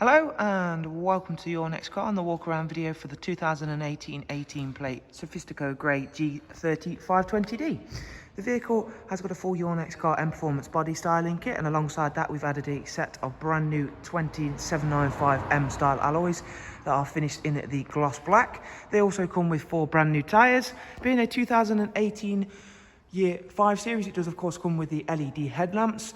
Hello and welcome to your next car on the walk around video for the 2018 18 plate Sophistico Grey G30 520D. The vehicle has got a full Your Next Car M Performance body styling kit, and alongside that we've added a set of brand new 20795 M style alloys that are finished in the gloss black. They also come with 4 brand new tyres. Being a 2018 year 5 series, it does of course come with the LED headlamps.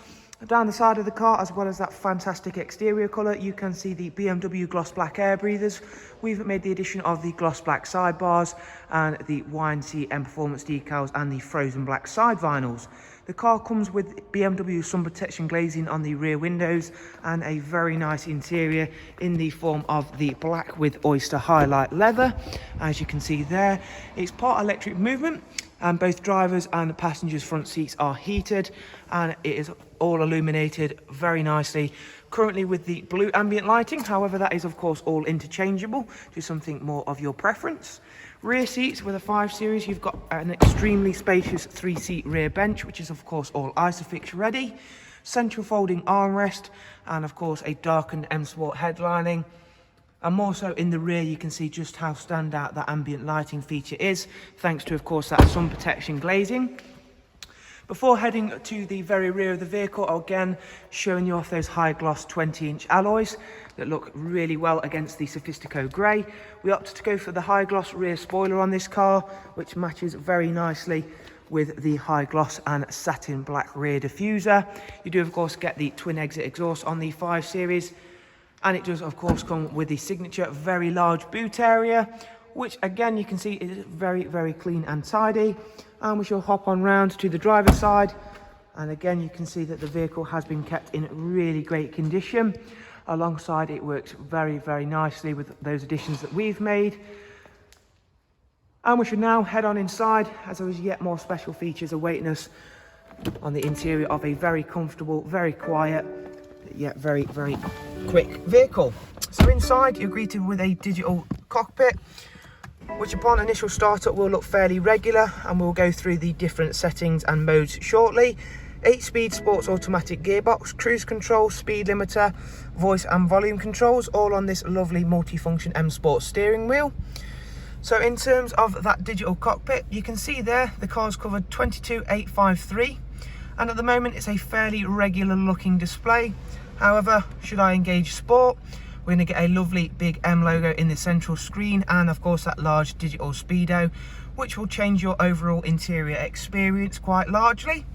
Down the side of the car, as well as that fantastic exterior colour, you can see the BMW gloss black air breathers. We've made the addition of the gloss black sidebars and the YNC Mperformance decals and the frozen black side vinyls. The car comes with BMW sun protection glazing on the rear windows and a very nice interior in the form of the black with oyster highlight leather. As you can see there, it's part electric movement, and both drivers and passengers front seats are heated, and it is all illuminated very nicely, currently with the blue ambient lighting. However, that is of course all interchangeable to something more of your preference. Rear seats with a 5 series, you've got an extremely spacious 3-seat rear bench, which is of course all ISOFIX ready, central folding armrest, and of course a darkened M Sport headlining. And more so in the rear, you can see just how standout that ambient lighting feature is, thanks to of course that sun protection glazing. Before heading to the very rear of the vehicle, again showing you off those high gloss 20-inch alloys that look really well against the Sophistico Grey. We opted to go for the high gloss rear spoiler on this car, which matches very nicely with the high gloss and satin black rear diffuser. You do of course get the twin exit exhaust on the 5 series, and it does of course come with the signature very large boot area, which again you can see is very clean and tidy. And we shall hop on round to the driver's side, and again you can see that the vehicle has been kept in really great condition. Alongside, it works very nicely with those additions that we've made. And we should now head on inside, as there is yet more special features awaiting us on the interior of a very comfortable, very quiet, yet very quick vehicle. So inside you're greeted with a digital cockpit, which upon initial startup will look fairly regular, and we'll go through the different settings and modes shortly. 8-speed sports automatic gearbox, cruise control, speed limiter, voice and volume controls, all on this lovely multifunction M Sport steering wheel. So in terms of that digital cockpit, you can see there the car's covered 22853, and at the moment it's a fairly regular looking display. However, should I engage sport, we're going to get a lovely big M logo in the central screen, and of course that large digital speedo, which will change your overall interior experience quite largely.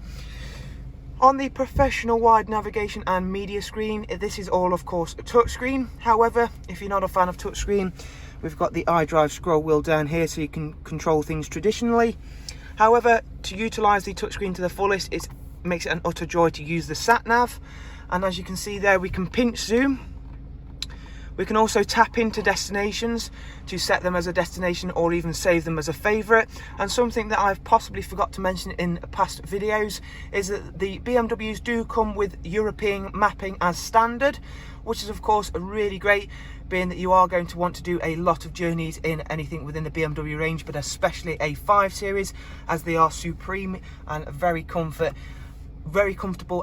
On the professional wide navigation and media screen, this is all of course a touchscreen. However, if you're not a fan of touchscreen, we've got the iDrive scroll wheel down here so you can control things traditionally. However, to utilise the touchscreen to the fullest, it makes it an utter joy to use the sat nav. And as you can see there, we can pinch zoom. We can also tap into destinations to set them as a destination or even save them as a favourite. And something that I've possibly forgot to mention in past videos is that the BMWs do come with European mapping as standard, which is of course really great, being that you are going to want to do a lot of journeys in anything within the BMW range, but especially a 5 series, as they are supreme and very comfortable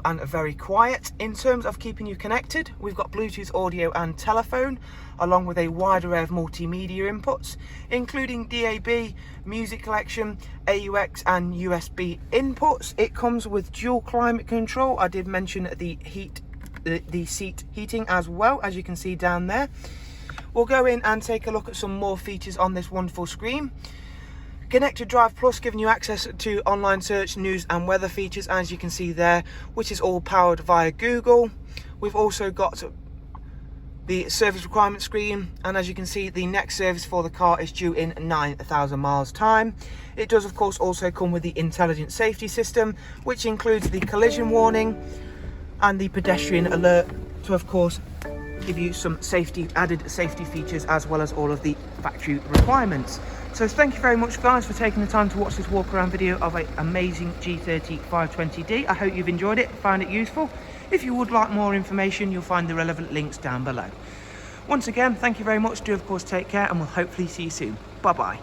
and very quiet. In terms of keeping you connected, we've got Bluetooth audio and telephone, along with a wide array of multimedia inputs, including DAB, music collection, AUX and USB inputs. It comes with dual climate control. I did mention the seat heating as well, as you can see down there. We'll go in and take a look at some more features on this wonderful screen. Connected Drive Plus, giving you access to online search, news and weather features, as you can see there, which is all powered via Google. We've also got the service requirement screen, and as you can see, the next service for the car is due in 9,000 miles time. It does of course also come with the intelligent safety system, which includes the collision warning and the pedestrian alert, to of course give you some added safety features, as well as all of the factory requirements. So thank you very much guys for taking the time to watch this walk around video of an amazing G30 520D. I hope you've enjoyed it, found it useful. If you would like more information, you'll find the relevant links down below. Once again, thank you very much. Do of course take care, and we'll hopefully see you soon. Bye bye.